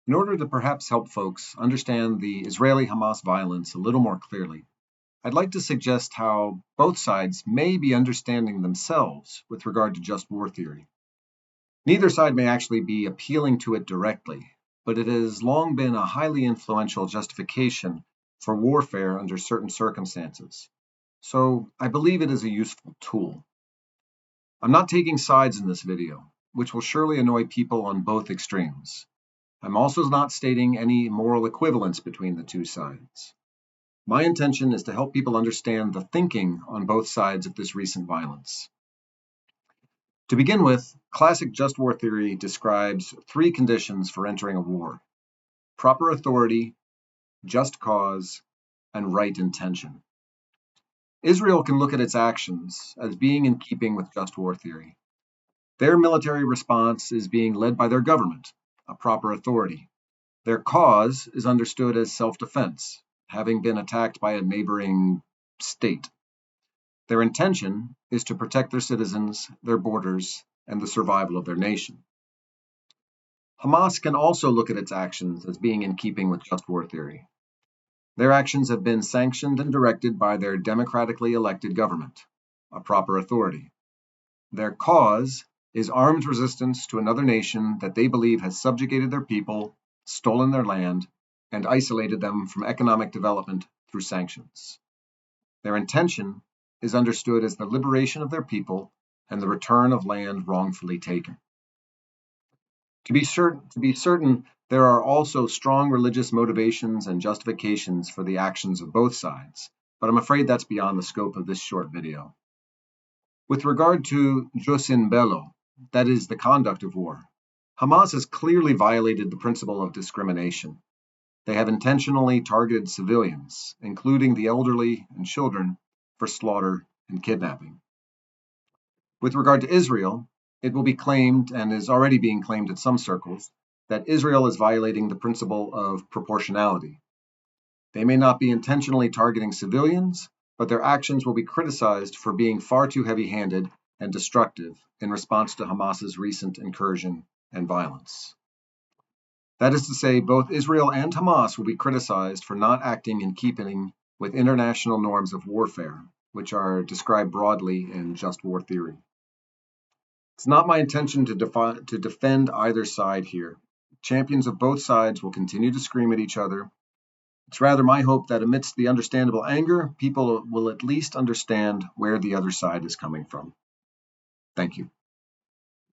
In order to perhaps help folks understand the Israeli-Hamas violence a little more clearly, I'd like to suggest how both sides may be understanding themselves with regard to just war theory. Neither side may actually be appealing to it directly, but it has long been a highly influential justification for warfare under certain circumstances. So I believe it is a useful tool. I'm not taking sides in this video, which will surely annoy people on both extremes. I'm also not stating any moral equivalence between the two sides. My intention is to help people understand the thinking on both sides of this recent violence. To begin with, classic just war theory describes three conditions for entering a war: proper authority, just cause, and right intention. Israel can look at its actions as being in keeping with just war theory. Their military response is being led by their government, a proper authority. Their cause is understood as self-defense, having been attacked by a neighboring state. Their intention is to protect their citizens, their borders, and the survival of their nation. Hamas can also look at its actions as being in keeping with just war theory. Their actions have been sanctioned and directed by their democratically elected government, a proper authority. Their cause is armed resistance to another nation that they believe has subjugated their people, stolen their land, and isolated them from economic development through sanctions. Their intention is understood as the liberation of their people and the return of land wrongfully taken. To be certain, there are also strong religious motivations and justifications for the actions of both sides, but I'm afraid that's beyond the scope of this short video. With regard to jus in bello, that is, the conduct of war, Hamas has clearly violated the principle of discrimination. They have intentionally targeted civilians, including the elderly and children, for slaughter and kidnapping. With regard to Israel, it will be claimed, and is already being claimed in some circles, that Israel is violating the principle of proportionality. They may not be intentionally targeting civilians, but their actions will be criticized for being far too heavy-handed and destructive in response to Hamas's recent incursion and violence. That is to say, both Israel and Hamas will be criticized for not acting in keeping with international norms of warfare, which are described broadly in just war theory. It's not my intention to defend either side here. Champions of both sides will continue to scream at each other. It's rather my hope that amidst the understandable anger, people will at least understand where the other side is coming from. Thank you.